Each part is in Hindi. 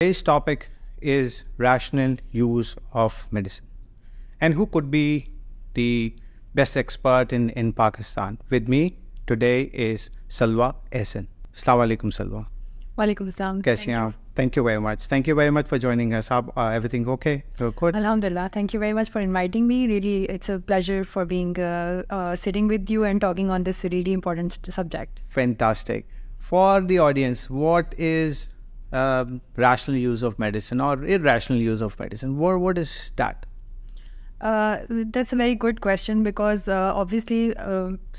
Today's topic is rational use of medicine. And who could be the best expert in Pakistan? With me today is Salwa Ehsan. Assalamu alaikum, Salwa. Walaikum assalam. Kaisi hain aap? Thank you very much. Thank you very much for joining us. Everything okay? You're good? Alhamdulillah. Thank you very much for inviting me. Really, it's a pleasure for being sitting with you and talking on this really important subject. Fantastic. For the audience, what is rational use of medicine or irrational use of medicine? What is that? That's a very good question because obviously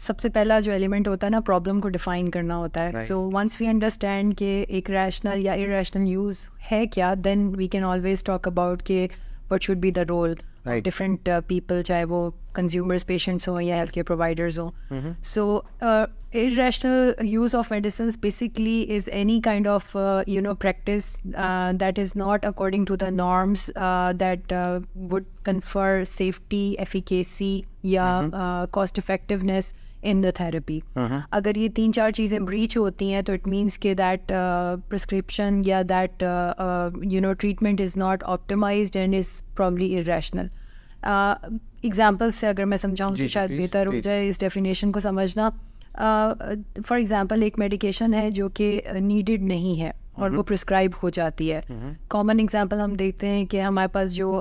सबसे पहला जो एलिमेंट होता है ना प्रॉब्लम को डिफाइन करना होता है. सो वंस वी अंडरस्टैंड कि एक रैशनल या इरैशनल यूज़ है क्या, then we can always talk about कि what should be the role different people, चाहे वो कंज्यूमर्स पेशेंट्स हों या हेल्थ केयर प्रोवाइडर्स हों. सो irrational use of medicines basically is any kind of practice that is not according to the norms that would confer safety, efficacy या cost effectiveness in the therapy. अगर ये 3-4 चीज़ें breach होती हैं तो it means कि that prescription या that treatment is not optimized and is probably irrational. Example से अगर मैं समझाऊँ तो शायद बेहतर हो जाए इस डेफिनेशन को समझना. फॉर एग्जांपल एक मेडिकेशन है जो कि नीडेड नहीं है और वो प्रिस्क्राइब हो जाती है. कॉमन एग्जांपल हम देखते हैं कि हमारे पास जो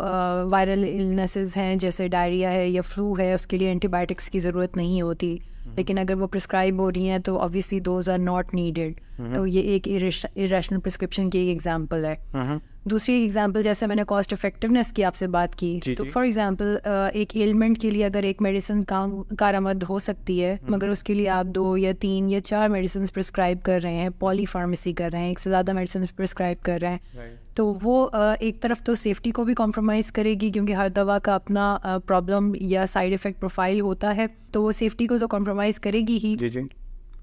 वायरल इलनेसेस हैं जैसे डायरिया है या फ्लू है, उसके लिए एंटीबायोटिक्स की ज़रूरत नहीं होती, लेकिन अगर वो प्रिस्क्राइब हो रही हैं तो obviously those are not needed. तो ये एक इरेशनल प्रिस्क्रिप्शन की एक एग्जांपल है. दूसरी एग्जांपल, जैसे मैंने कॉस्ट इफेक्टिवनेस की आपसे बात की, तो फॉर एग्जांपल एक एलिमेंट के लिए अगर एक मेडिसिन कारआमद हो सकती है मगर उसके लिए आप 2 या 3 या 4 मेडिसिन प्रिस्क्राइब कर रहे हैं, पॉली फार्मेसी कर रहे हैं, एक से ज़्यादा मेडिसिन प्रिस्क्राइब कर रहे हैं, तो वो एक तरफ तो सेफ्टी को भी कॉम्प्रोमाइज़ करेगी क्योंकि हर दवा का अपना प्रॉब्लम या साइड इफ़ेक्ट प्रोफाइल होता है, तो वो सेफ्टी को तो कॉम्प्रोमाइज़ करेगी ही,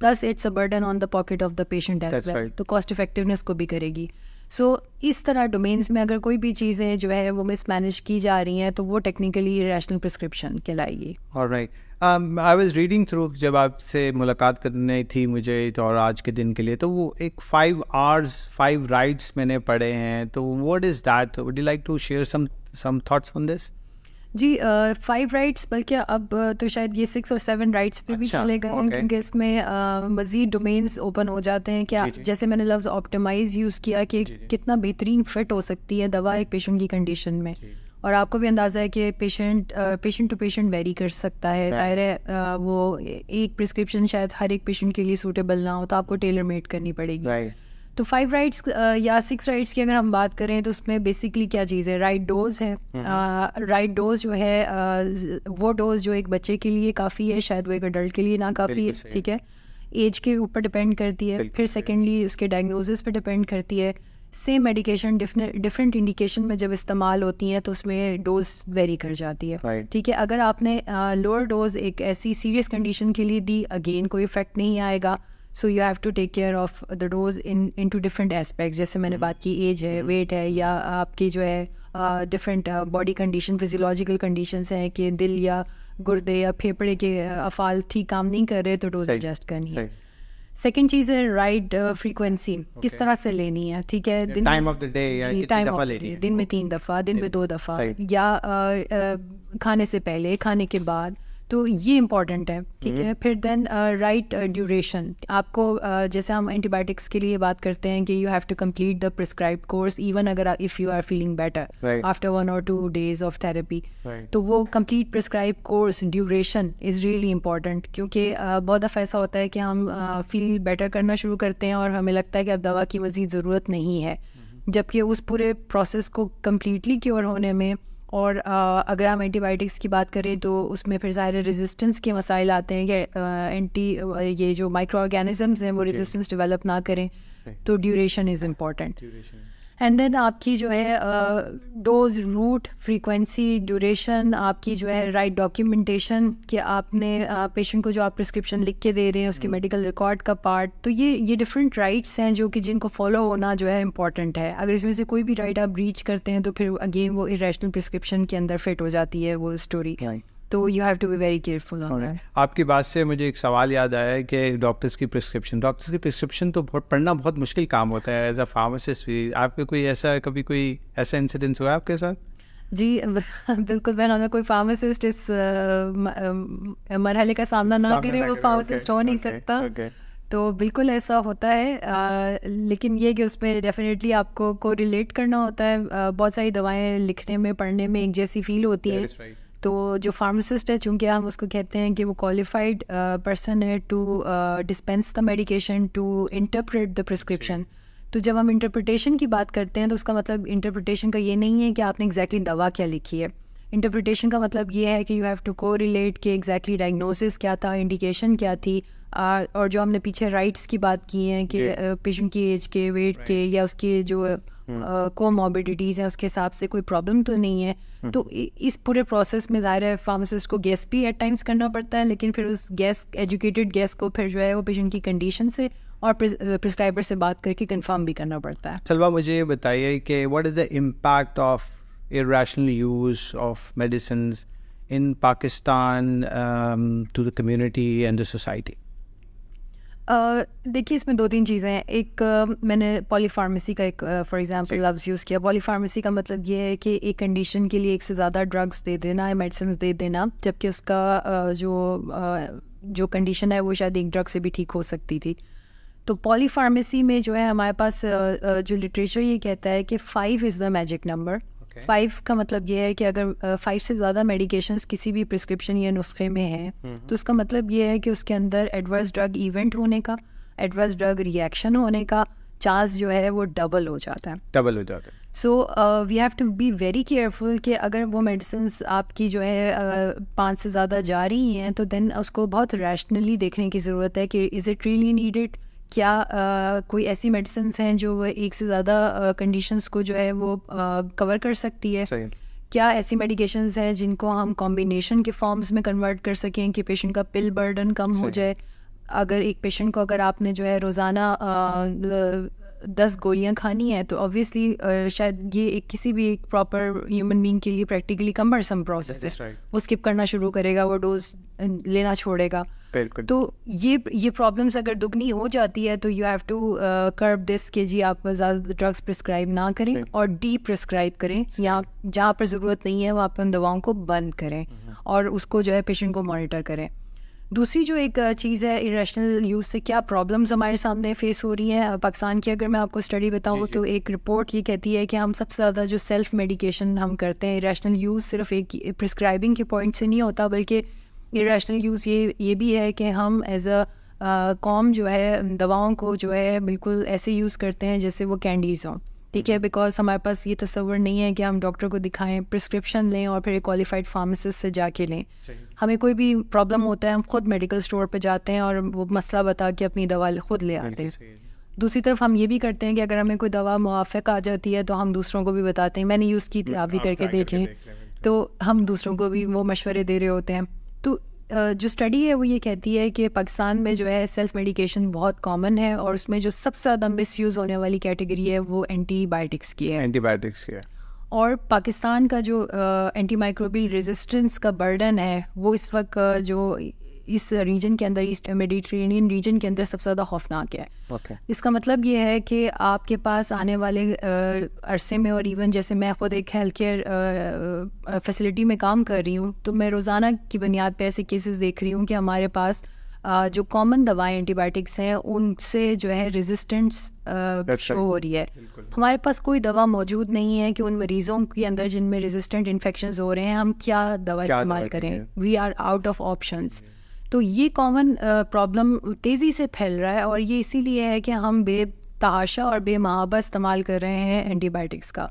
plus it's a burden on the pocket of the patient as well, तो कॉस्ट इफेक्टिवनेस को भी करेगी. सो इस तरह डोमेन्स में अगर कोई भी चीज़ें जो है वो मिसमैनेज की जा रही हैं तो वो टेक्निकली इरेशनल प्रिस्क्रिप्शन कहलाएगी. Alright. I was reading through, जब आपसे मुलाकात करनी थी मुझे तो और आज के दिन के लिए, तो वो एक 5 hours 5 rights मैंने पढ़े हैं, तो what is that? Would you like to share some thoughts on this? जी 5 राइट्स, बल्कि अब तो शायद ये 6 और 7 राइट्स पे भी चले गए हैं क्योंकि इसमें मज़ीद डोमेन्स ओपन हो जाते हैं. क्या जैसे मैंने लफ्ज़ ऑप्टिमाइज़ यूज़ किया कि कितना बेहतरीन फिट हो सकती है दवा एक पेशेंट की कंडीशन में, और आपको भी अंदाज़ा है कि पेशेंट टू पेशेंट वेरी कर सकता है. ज़ाहिर है वो एक प्रिस्क्रिप्शन शायद हर एक पेशेंट के लिए सूटेबल ना हो, तो आपको टेलर मेड करनी पड़ेगी. तो 5 राइट्स या 6 राइट्स की अगर हम बात करें तो उसमें बेसिकली क्या चीज़ है? राइट डोज है. राइट डोज जो है वो डोज जो एक बच्चे के लिए काफ़ी है, शायद वो एक अडल्ट के लिए ना काफ़ी है. ठीक है, एज के ऊपर डिपेंड करती है. फिर सेकेंडली उसके डायग्नोसिस पे डिपेंड करती है. सेम मेडिकेशन डिफरेंट इंडिकेशन में जब इस्तेमाल होती हैं तो उसमें डोज वेरी कर जाती है. ठीक है, अगर आपने लोअर डोज एक ऐसी सीरियस कंडीशन के लिए दी, अगेन कोई इफेक्ट नहीं आएगा. So you have to take care of the dose in two different aspects, जैसे मैंने बात की एज है, वेट है, या आपकी जो है different body condition, physiological conditions हैं कि दिल या गुर्दे या फेफड़े के अफ़ाल ठीक काम नहीं कर रहे तो डोज एडजस्ट करनी है. सेकेंड चीज़ है राइट फ्रीक्वेंसी, किस तरह से लेनी है. ठीक है, time of the day, time of the day, दिन में 3 दफ़ा, दिन में 2 दफ़ा, या खाने से पहले, खाने के बाद, तो ये इम्पॉर्टेंट है. ठीक है, फिर देन राइट ड्यूरेशन. आपको जैसे हम एंटीबायोटिक्स के लिए बात करते हैं कि you have to complete the prescribed course even अगर if you are feeling better after 1 or 2 days of therapy. तो वो complete prescribe course duration is really important, क्योंकि बहुत दफ़ा ऐसा होता है कि हम फील बेटर करना शुरू करते हैं और हमें लगता है कि अब दवा की मज़ीद ज़रूरत नहीं है, जबकि उस पूरे प्रोसेस को कम्प्लीटली क्योर होने में, और अगर हम एंटीबायोटिक्स की बात करें तो उसमें फिर ज़ाहिर रेजिस्टेंस के मसाइल आते हैं कि ये जो माइक्रो ऑर्गेनिजम्स हैं वो रेजिस्टेंस डेवलप ना करें, तो duration is important. And then आपकी जो है डोज, रूट, फ्रीक्वेंसी, ड्यूरेशन, आपकी जो है राइट डॉक्यूमेंटेशन कि आपने पेशेंट को जो आप प्रिस्क्रिप्शन लिख के दे रहे हैं उसके मेडिकल रिकॉर्ड का पार्ट, तो ये डिफरेंट राइट्स हैं जो कि जिनको फॉलो होना जो है इम्पॉर्टेंट है. अगर इसमें से कोई भी राइट आप ब्रीच करते हैं तो फिर अगेन वो इरेशनल प्रिस्क्रिप्शन के अंदर फिट हो जाती है वो स्टोरी. तो you have to be very careful on that. आपकी बात से मुझे एक सवाल याद आया है कि डॉक्टर्स की प्रिस्क्रिप्शन तो पढ़ना बहुत मुश्किल काम होता है एज अ फार्मासिस्ट भी। आपके कभी कोई ऐसा इंसिडेंस हुआ आपके साथ? जी बिल्कुल बहन, हमें कोई फार्मासिस्ट इस मरहले का सामना ना करे, वो फार्मासिस्ट हो नहीं सकता। तो बिल्कुल ऐसा होता है, लेकिन ये कि उसमें डेफिनेटली आपको को रिलेट करना होता है। बहुत सारी दवाएं लिखने में पढ़ने में एक जैसी फील होती हैं, तो जो फार्मासिस्ट है, चूँकि हम उसको कहते हैं कि वो क्वालिफाइड पर्सन है to dispense the medication, to interpret the prescription. तो जब हम इंटरप्रिटेशन की बात करते हैं तो उसका मतलब इंटरप्रिटेशन का ये नहीं है कि आपने एग्जैक्टली दवा क्या लिखी है। इंटरप्रिटेशन का मतलब ये है कि यू हैव टू को रिलेट कि एग्जैक्टली डायग्नोसिस क्या था, इंडिकेशन क्या थी, और जो हमने पीछे राइट्स की बात की है कि पेशेंट की एज के, वेट के, या उसकी जो कोमॉर्बिडिटीज़ हैं उसके हिसाब से कोई प्रॉब्लम तो नहीं है। तो इस पूरे प्रोसेस में ज़ाहिर है फार्मासिस्ट को गेस भी एट टाइम्स करना पड़ता है, लेकिन फिर उस एजुकेटेड गेस को फिर जो है वो पेशेंट की कंडीशन से और प्रिस्क्राइबर से बात करके कंफर्म भी करना पड़ता है। सलवा, मुझे ये बताइए कि what is the impact of irrational use of medicines in Pakistan to the community and the society? देखिए, इसमें 2-3 चीज़ें हैं। एक मैंने पॉलीफार्मेसी का एक फॉर एग्जांपल लफ्ज़ यूज़ किया। पॉलीफार्मेसी का मतलब ये है कि एक कंडीशन के लिए एक से ज़्यादा ड्रग्स दे देना या मेडिसिन दे देना, जबकि उसका जो कंडीशन है वो शायद एक ड्रग से भी ठीक हो सकती थी। तो पॉलीफार्मेसी में जो है हमारे पास जो लिटरेचर ये कहता है कि 5 इज़ द मैजिक नंबर। 5 का मतलब ये है कि अगर 5 से ज़्यादा मेडिकेशंस किसी भी प्रिस्क्रिप्शन या नुस्खे में हैं तो उसका मतलब ये है कि उसके अंदर एडवर्स ड्रग इवेंट होने का, एडवर्स ड्रग रिएक्शन होने का चांस जो है वो डबल हो जाता है। So we have to be very careful कि अगर वो मेडिसिन्स आपकी जो है 5 से ज़्यादा जा रही हैं तो देन उसको बहुत रैशनली देखने की ज़रूरत है कि इज़ इट रियली नीडेड। क्या कोई ऐसी मेडिसिन्स हैं जो एक से ज़्यादा कंडीशंस को जो है वो कवर कर सकती है? क्या ऐसी मेडिकेशंस हैं जिनको हम कॉम्बिनेशन के फॉर्म्स में कन्वर्ट कर सकें कि पेशेंट का पिल बर्डन कम हो जाए? अगर एक पेशेंट को अगर आपने जो है रोज़ाना 10 गोलियां खानी है तो ऑब्वियसली शायद ये एक किसी भी एक प्रॉपर ह्यूमन बीइंग के लिए प्रैक्टिकली कम्बरसम प्रोसेस है। वो स्किप करना शुरू करेगा, वो डोज लेना छोड़ेगा। तो ये प्रॉब्लम्स अगर दुगनी हो जाती है तो you have to curb this कि जी आप ज़्यादा ड्रग्स प्रिस्क्राइब ना करें और डी प्रिस्क्राइब करें, या जहाँ पर ज़रूरत नहीं है वहाँ पर उन दवाओं को बंद करें और उसको जो है पेशेंट को मॉनिटर करें। दूसरी जो एक चीज़ है, इरेशनल यूज़ से क्या प्रॉब्लम्स हमारे सामने फेस हो रही हैं पाकिस्तान की। अगर मैं आपको स्टडी बताऊँ तो एक रिपोर्ट ये कहती है कि हम सबसे ज़्यादा जो सेल्फ मेडिकेशन हम करते हैं, इरेशनल यूज़ सिर्फ एक प्रिस्क्राइबिंग के पॉइंट से नहीं होता, बल्कि इरेशनल यूज़ ये भी है कि हम एज अ कॉम जो है दवाओं को जो है बिल्कुल ऐसे यूज़ करते हैं जैसे वो कैंडीज़ हों। ठीक है, बिकॉज हमारे पास ये तस्वर नहीं है कि हम डॉक्टर को दिखाएं, प्रिस्क्रिप्शन लें और फिर एक क्वालिफाइड फार्मासिस्ट से जाके लें। हमें कोई भी प्रॉब्लम होता है हम खुद मेडिकल स्टोर पे जाते हैं और वो मसला बता के अपनी दवा खुद ले आते हैं। दूसरी तरफ हम ये भी करते हैं कि अगर हमें कोई दवा मुआफ़िक आ जाती है तो हम दूसरों को भी बताते हैं, मैंने यूज़ की थी आप भी करके देख लें। तो हम दूसरों को भी वो मशवरे दे रहे होते हैं। तो जो स्टडी है वो ये कहती है कि पाकिस्तान में जो है सेल्फ मेडिकेशन बहुत कॉमन है और उसमें जो सबसे ज़्यादा मिसयूज़ होने वाली कैटेगरी है वो एंटीबायोटिक्स की है। और पाकिस्तान का जो एंटीमाइक्रोबियल रेजिस्टेंस का बर्डन है वो इस वक्त जो इस रीजन के अंदर, ईस्ट मेडिटेरेनियन रीजन के अंदर सबसे ज़्यादा खौफनाक है। इसका मतलब ये है कि आपके पास आने वाले अरसे में, और इवन जैसे मैं खुद एक हेल्थ केयर फैसिलिटी में काम कर रही हूँ तो मैं रोज़ाना की बुनियाद पे ऐसे केसेस देख रही हूँ कि हमारे पास जो कॉमन दवाएं एंटीबायोटिक्स हैं उनसे जो है रेजिस्टेंस शो हो रही है। हमारे पास कोई दवा मौजूद नहीं है कि उन मरीज़ों के अंदर जिनमें रेजिस्टेंट इन्फेक्शंस हो रहे हैं हम क्या दवा इस्तेमाल करें। We are out of options. तो ये कॉमन प्रॉब्लम तेज़ी से फैल रहा है और ये इसीलिए है कि हम बेतहाशा और बेमहाबा इस्तेमाल कर रहे हैं एंटीबायोटिक्स का।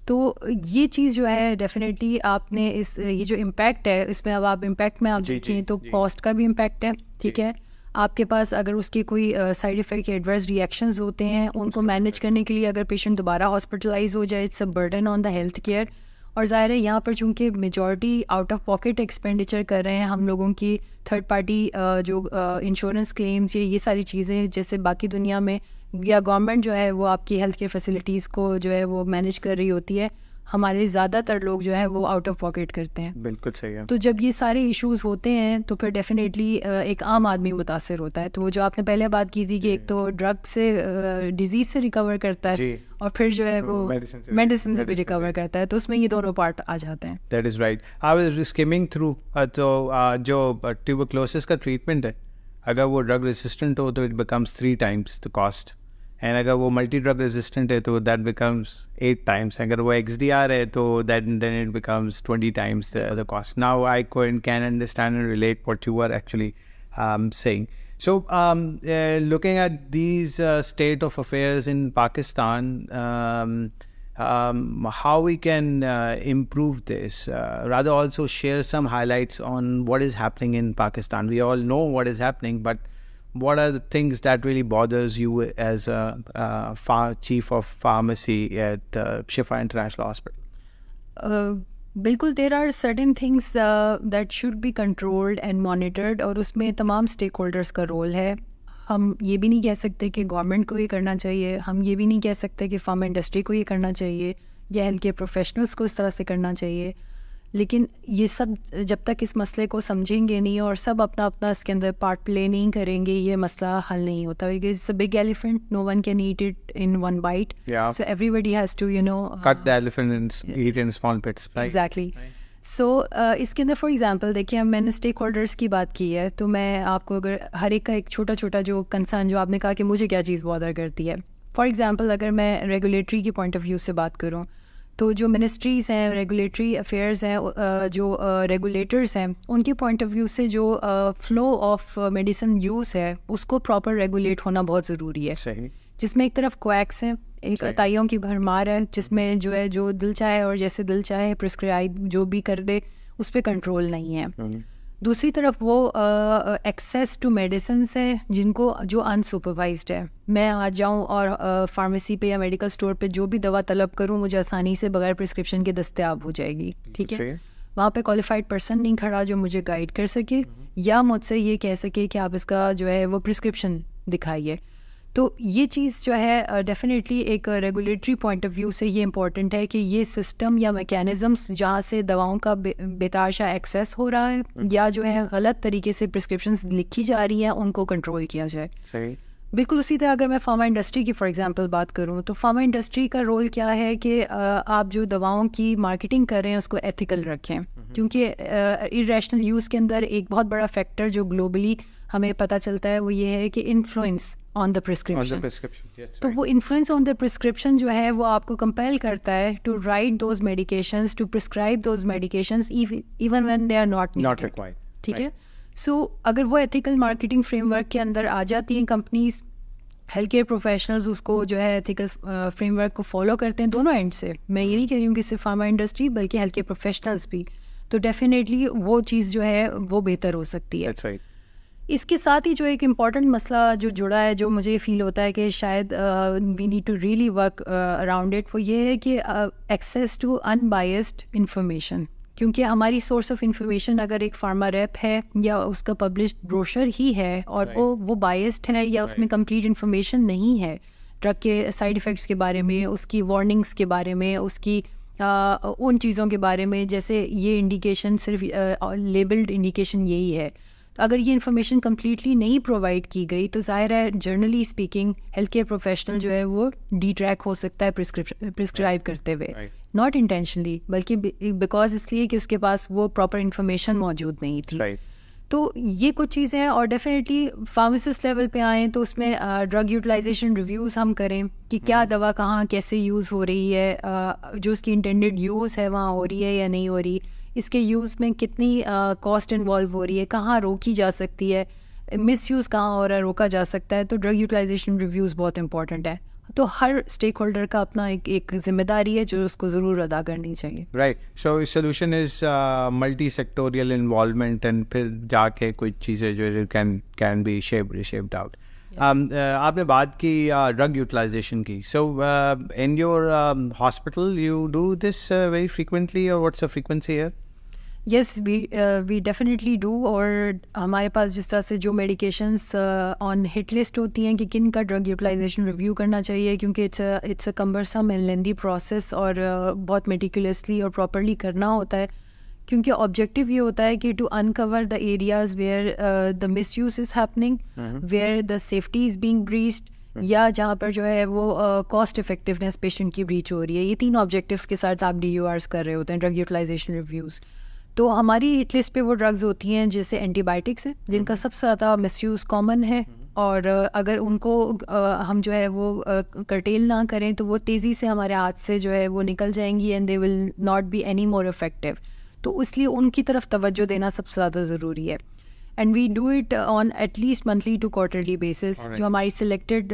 तो ये चीज़ जो है डेफिनेटली आपने ये जो इम्पैक्ट है इसमें, अब आप इम्पैक्ट में आप देखें तो कॉस्ट का भी इम्पैक्ट है। ठीक है, आपके पास अगर उसके कोई साइड इफ़ेक्ट या एडवर्स रिएक्शंस होते हैं उनको मैनेज करने के लिए अगर पेशेंट दोबारा हॉस्पिटलाइज हो जाए, it's a burden on the health care. और ज़ाहिर है यहाँ पर चूँकि majority out of pocket expenditure कर रहे हैं हम लोगों की, थर्ड पार्टी जो इंश्योरेंस क्लेम्स ये सारी चीज़ें जैसे बाकी दुनिया में, या गवर्नमेंट जो है वो आपकी हेल्थ केयर फैसिलिटीज़ को जो है वो मैनेज कर रही होती है। हमारे ज़्यादातर लोग जो है वो आउट ऑफ पॉकेट करते हैं। बिल्कुल सही है। तो जब ये सारे इश्यूज होते हैं तो फिर डेफिनेटली एक आम आदमी मुतासर होता है। तो वो जो आपने पहले बात की थी कि एक तो ड्रग से डिजीज से रिकवर करता है और फिर जो है वो मेडिसिन से भी रिकवर करता है, तो उसमें ये दोनों पार्ट आ जाते हैं। That is right. I was skimming through, तो जो ट्यूबरक्लोसिस का ट्रीटमेंट है, अगर वो ड्रग रेसिस्टेंट हो तो it becomes 3 times the cost, and अगर वो मल्टी ड्रग रेजिस्टेंट है तो दैट बिकम्स 8 times, अगर वो XDR है तो then it becomes 20 times the cost. Now I can understand and relate what you are actually saying. So looking at these state of affairs in Pakistan, how we can improve this, rather also share some highlights on what is happening in Pakistan. We all know what is happening, but what are the things that really bothers you as a chief of pharmacy at Shifa International Hospital? बिल्कुल, there are certain things that should be controlled and monitored, और उसमें तमाम स्टेक होल्डर्स का रोल है. हम ये भी नहीं कह सकते कि गवर्नमेंट को ये करना चाहिए, हम ये भी नहीं कह सकते कि फार्मा इंडस्ट्री को ये करना चाहिए या हेल्थ केयर प्रोफेशनल्स को इस तरह से करना चाहिए. लेकिन ये सब जब तक इस मसले को समझेंगे नहीं और सब अपना अपना इसके अंदर पार्ट प्ले नहीं करेंगे, ये मसला हल नहीं होता. It's a big elephant, no one can eat it in one bite, so everybody has to cut the elephant and eat in small bits. Exactly. So इसके अंदर फॉर एग्जांपल देखिए, मैंने स्टेक होल्डर्स की बात की है, तो मैं आपको अगर हर एक का एक छोटा छोटा जो कंसर्न, जो आपने कहा कि मुझे क्या चीज़ बॉदर करती है, फॉर एग्जांपल अगर मैं रेगुलेटरी की पॉइंट ऑफ व्यू से बात करूँ तो जो मिनिस्ट्रीज़ हैं, रेगुलेटरी अफेयर्स हैं, जो रेगुलेटर्स हैं, उनके पॉइंट ऑफ व्यू से जो फ्लो ऑफ मेडिसिन यूज़ है उसको प्रॉपर रेगुलेट होना बहुत ज़रूरी है. सही. जिसमें एक तरफ क्वैक्स हैं, एक अताइयों की भरमार है, जिसमें जो है जो दिल चाहे और जैसे दिल चाहे प्रिस्क्राइब जो भी कर दे, उस पर कंट्रोल नहीं है. दूसरी तरफ वो एक्सेस टू मेडिसिन है जिनको जो अनसुपरवाइज्ड है. मैं आ जाऊँ और फार्मेसी पे या मेडिकल स्टोर पे जो भी दवा तलब करूँ, मुझे आसानी से बगैर प्रिस्क्रिप्शन के दस्तयाब हो जाएगी. ठीक है, वहाँ पे क्वालिफाइड पर्सन नहीं खड़ा जो मुझे गाइड कर सके या मुझसे ये कह सके कि आप इसका जो है वो प्रिस्क्रिप्शन दिखाइए. तो ये चीज़ जो है डेफिनेटली एक रेगुलेटरी पॉइंट ऑफ व्यू से ये इम्पॉर्टेंट है कि ये सिस्टम या मैकेनिज़म्स जहाँ से दवाओं का बेताशा एक्सेस हो रहा है या जो है गलत तरीके से प्रिस्क्रिप्शंस लिखी जा रही हैं, उनको कंट्रोल किया जाए. सही. बिल्कुल उसी तरह अगर मैं फार्मा इंडस्ट्री की फॉर एग्जांपल बात करूं तो फार्मा इंडस्ट्री का रोल क्या है कि आप जो दवाओं की मार्केटिंग कर रहे हैं उसको एथिकल रखें, क्योंकि इरेशनल यूज़ के अंदर एक बहुत बड़ा फैक्टर जो ग्लोबली हमें पता चलता है वो ये है कि इन्फ्लुएंस ऑन द प्रिस्क्रिप्शन. तो वो इन्फ्लुएंस ऑन द प्रिस्क्रिप्शन जो है वो आपको कंपेल करता है to write those medications, to prescribe those medications even when they are not required. ठीक है. सो अगर वो एथिकल मार्केटिंग फ्रेमवर्क के अंदर आ जाती हैं कंपनीज, हेल्थ केयर प्रोफेशनल्स उसको जो है एथिकल फ्रेमवर्क को फॉलो करते हैं दोनों एंड से, मैं ये नहीं कह रही हूँ कि सिर्फ फार्मा इंडस्ट्री बल्कि हेल्थ केयर प्रोफेशनल्स भी, तो डेफिनेटली वो चीज़ जो है वो बेहतर हो सकती है. That's right. इसके साथ ही जो एक इम्पॉर्टेंट मसला जो जुड़ा है, जो मुझे फील होता है कि शायद we need to really work around it, वो ये है कि एक्सेस टू अनबायस्ड इंफॉर्मेशन. क्योंकि हमारी सोर्स ऑफ इंफॉर्मेशन अगर एक फार्मा रैप है या उसका पब्लिश्ड ब्रोशर ही है और वो बायस्ड है या उसमें कंप्लीट इंफॉर्मेशन नहीं है ड्रग के साइड इफ़ेक्ट्स के बारे में, उसकी वार्निंग्स के बारे में, उसकी उन चीज़ों के बारे में, जैसे ये इंडिकेशन सिर्फ लेबल्ड इंडिकेशन यही है, तो अगर ये इन्फॉर्मेशन कम्प्लीटली नहीं प्रोवाइड की गई तो ज़ाहिर है generally speaking health care professional जो है वो डिट्रैक हो सकता है प्रिस्क्राइब करते हुए, नॉट इंटेंशनली बल्कि बिकॉज इसलिए कि उसके पास वो प्रॉपर इन्फॉर्मेशन मौजूद नहीं थी. तो ये कुछ चीज़ें हैं. और डेफिनेटली फार्मासिस्ट लेवल पे आएँ तो उसमें ड्रग यूटिलाइजेशन रिव्यूज़ हम करें कि क्या दवा कहाँ कैसे यूज़ हो रही है, जो उसकी इंटेंडेड यूज़ है वहाँ हो रही है या नहीं हो रही, इसके यूज़ में कितनी कॉस्ट इन्वॉल्व हो रही है, कहाँ रोकी जा सकती है, मिसयूज़ कहाँ हो रहा है, रोका जा सकता है. तो ड्रग यूटिलाइजेशन रिव्यूज़ बहुत इंपॉर्टेंट है. तो हर स्टेक होल्डर का अपना एक जिम्मेदारी है जो उसको ज़रूर अदा करनी चाहिए. Right. So solution is multi sectoral involvement and फिर जाके कुछ चीज़ें जो कैन बी शेप्ड आउट. आपने बात की ड्रग यूटिलाइजेशन की. So in your hospital you do this very frequently और what's the frequency here? Yes we definitely do. और हमारे पास जिस तरह से जो मेडिकेशंस ऑन हिट लिस्ट होती हैं कि किन का ड्रग यूटिलाइजेशन रिव्यू करना चाहिए, क्योंकि it's a cumbersome and lengthy process और बहुत मेटिकुलसली और प्रॉपरली करना होता है, क्योंकि ऑब्जेक्टिव ये होता है कि to uncover the areas where the misuse is happening, where the safety is being breached, या जहाँ पर जो है वो कॉस्ट इफेक्टिवनेस पेशेंट की ब्रीच हो रही है। ये 3 ऑब्जेक्टिव्स के साथ आप DURs कर रहे होते हैं, ड्रग यूटिलाइजेशन रिव्यूज़। तो हमारी हिट लिस्ट पे वो ड्रग्स होती हैं जैसे एंटीबायोटिक्स हैं, जिनका सबसे ज़्यादा मिसयूज़ कॉमन है, और अगर उनको हम जो है वो कर्टेल ना करें तो वो तेज़ी से हमारे हाथ से जो है वो निकल जाएंगी and they will not be any more effective. तो इसलिए उनकी तरफ तवज्जो देना सबसे ज़्यादा ज़रूरी है। And we do it on at least monthly to quarterly basis. जो हमारी सिलेक्टेड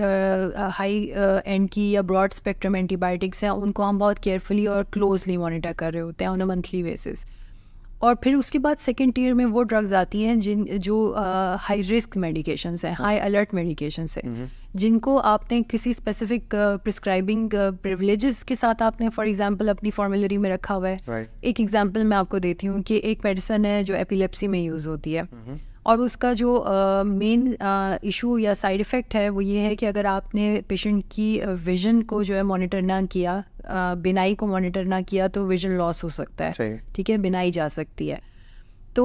हाई एंड की या ब्रॉड स्पेक्ट्रम एंटीबायोटिक्स हैं, उनको हम बहुत केयरफुली और क्लोजली मॉनिटर कर रहे होते हैं ऑन अ मंथली बेसिस। और फिर उसके बाद सेकेंड टियर में वो ड्रग्स आती हैं जो हाई रिस्क मेडिकेशंस हैं, हाई अलर्ट मेडिकेशंस हैं, जिनको आपने किसी स्पेसिफिक प्रिस्क्राइबिंग प्रिविलेजेस के साथ आपने फॉर एग्जांपल अपनी फॉर्मुलरी में रखा हुआ है। एक एग्जांपल मैं आपको देती हूँ कि एक मेडिसिन है जो एपिलेप्सी में यूज़ होती है, और उसका जो मेन इशू या साइड इफ़ेक्ट है वो ये है कि अगर आपने पेशेंट की विजन को जो है मॉनिटर ना किया, बिनाई को मॉनिटर ना किया, तो विजन लॉस हो सकता है, ठीक है, बिनाई जा सकती है। तो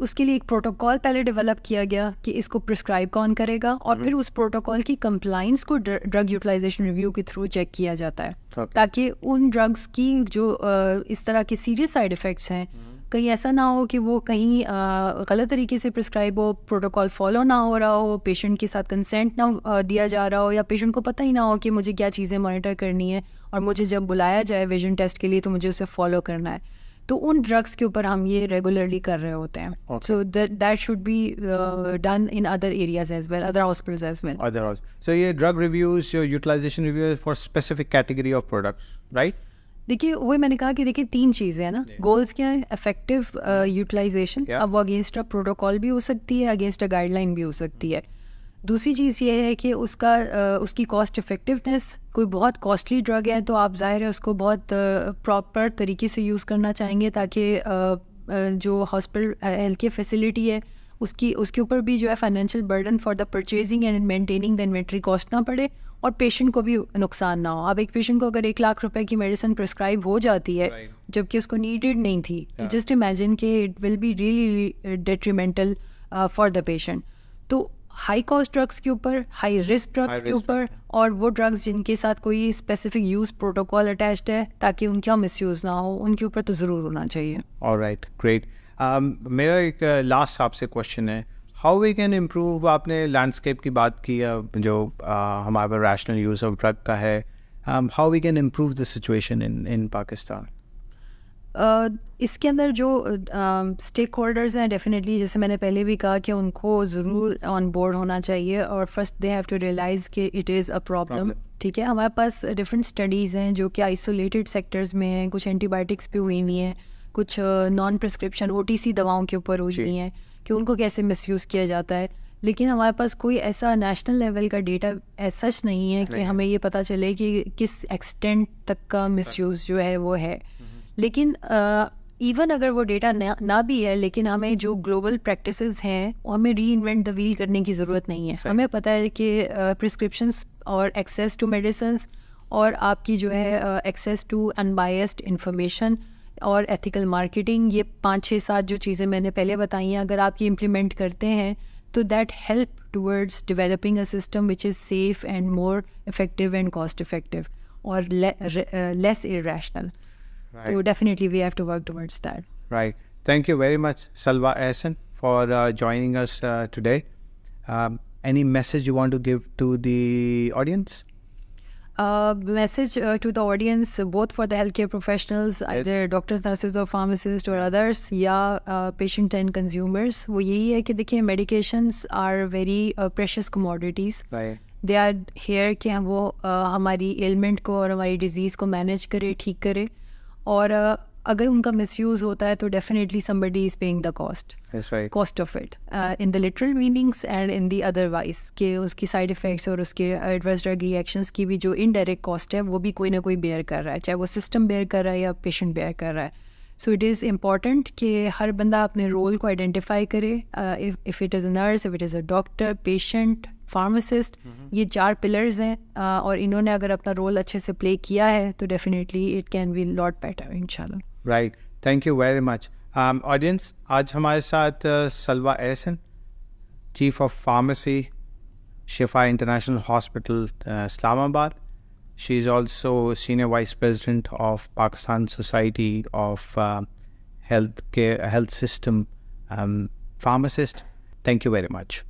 उसके लिए एक प्रोटोकॉल पहले डेवलप किया गया कि इसको प्रिस्क्राइब कौन करेगा, और फिर उस प्रोटोकॉल की कंप्लाइंस को ड्रग यूटिलाइजेशन रिव्यू के थ्रू चेक किया जाता है, ताकि उन ड्रग्स की जो इस तरह के सीरियस साइड इफ़ेक्ट्स हैं, कहीं ऐसा ना हो कि वो कहीं गलत तरीके से प्रिस्क्राइब हो, प्रोटोकॉल फॉलो ना हो रहा हो, पेशेंट के साथ कंसेंट ना दिया जा रहा हो, या पेशेंट को पता ही ना हो कि मुझे क्या चीज़ें मॉनिटर करनी है, और मुझे जब बुलाया जाए विजन टेस्ट के लिए तो मुझे उसे फॉलो करना है। तो उन ड्रग्स के ऊपर हम ये रेगुलरली कर रहे होते हैं। So that should be done in other areas as well, other hospitals as well. So ये drug reviews, utilisation reviews for specific category of products, right? देखिए वही मैंने कहा कि देखिए 3 चीज़ें हैं ना, गोल्स क्या है, इफेक्टिव यूटिलाइजेशन, अब वो अगेंस्ट अ प्रोटोकॉल भी हो सकती है, अगेंस्ट अ गाइडलाइन भी हो सकती है। दूसरी चीज़ ये है कि उसकी कॉस्ट इफेक्टिवनेस, कोई बहुत कॉस्टली ड्रग है तो आप ज़ाहिर है उसको बहुत प्रॉपर तरीके से यूज़ करना चाहेंगे, ताकि जो हॉस्पिटल हेल्थ केयर फैसिलिटी है उसके ऊपर भी जो है financial burden for the purchasing and maintaining the inventory cost ना पड़े, और पेशेंट को भी नुकसान ना हो। अब एक पेशेंट को अगर 1 लाख रुपए की मेडिसिन प्रिस्क्राइब हो जाती है जबकि उसको नीडेड नहीं थी, तो जस्ट इमेजिन कि it will be really detrimental for the patient. तो हाई कॉस्ट ड्रग्स के ऊपर, हाई रिस्क ड्रग्स के ऊपर, और वो ड्रग्स जिनके साथ कोई स्पेसिफिक यूज प्रोटोकॉल अटैच्ड है ताकि उनका मिसयूज ना हो, उनके ऊपर तो ज़रूर होना चाहिए। Alright, great. मेरा एक लास्ट आपसे क्वेश्चन है, हाउ वी कैन इम्प्रूव, आपने लैंडस्केप की बात की जो हमारे पास रैशनल यूज़ ऑफ ड्रग का है, how we can improve the situation in Pakistan? इसके अंदर जो स्टेक होल्डर्स हैं, डेफिनेटली जैसे मैंने पहले भी कहा कि उनको ज़रूर ऑन बोर्ड होना चाहिए, और first they have to realise कि इट इज़ अ प्रॉब्लम, ठीक है। हमारे पास डिफरेंट स्टडीज़ हैं जो कि आइसोलेटेड सेक्टर्स में हैं, कुछ एंटीबायोटिक्स पे हुई हुई हैं, कुछ नॉन प्रिस्क्रिप्शन OTC दवाओं के ऊपर हुई हुई हैं कि उनको कैसे मिसयूज़ किया जाता है। लेकिन हमारे पास कोई ऐसा नेशनल लेवल का डेटा ऐसा सच नहीं है कि हमें ये पता चले कि किस एक्सटेंट तक का मिसयूज़ जो है वो है। लेकिन इवन अगर वो डेटा ना भी है, लेकिन हमें जो ग्लोबल प्रैक्टिसेस हैं वो हमें री इन्वेंट द व्हील करने की ज़रूरत नहीं है। हमें पता है कि प्रिस्क्रिप्शंस और एक्सेस टू मेडिसिन्स और आपकी जो है एक्सेस टू अनबायस्ड इंफॉर्मेशन और एथिकल मार्केटिंग, ये 5, 6, 7 जो चीज़ें मैंने पहले बताई हैं, अगर आप ये इम्प्लीमेंट करते हैं तो that help towards developing a system which is safe and more effective and cost effective और less irrational. So definitely we have to work towards that. Right. Thank you very much, Salwa Ehsan, for joining us today. Any message you want to give to the audience? Message to the audience, both for the healthcare professionals, yes, either doctors, nurses or pharmacists or others, या patient and consumers, वो यही है कि देखिए medications are very precious commodities. Right. They are here कि हम वो हमारी ailment को और हमारी disease को manage करे, ठीक करे, और अगर उनका मिसयूज़ होता है तो definitely somebody is paying the cost. That's right. Cost of it in the literal meanings and in the otherwise, कि उसकी साइड इफ़ेक्ट्स और उसके एडवर्स ड्रग रिएक्शंस की भी जो इनडायरेक्ट कॉस्ट है वो भी कोई ना कोई बेयर कर रहा है, चाहे वो सिस्टम बेयर कर रहा है या पेशेंट बेयर कर रहा है. सो इट इज़ इम्पॉर्टेंट कि हर बंदा अपने रोल को आइडेंटिफाई करे. If it is a nurse, if it is a doctor, patient, pharmacist, ये 4 पिलर्स हैं और इन्होंने अगर अपना रोल अच्छे से प्ले किया है तो definitely it can be lot better इंशाल्लाह. Right, thank you very much. Audience, आज हमारे साथ Salwa Ahsan, chief of pharmacy, Shifa international hospital, Islamabad. She is also Senior Vice President of Pakistan Society of Health System Pharmacist. Thank you very much.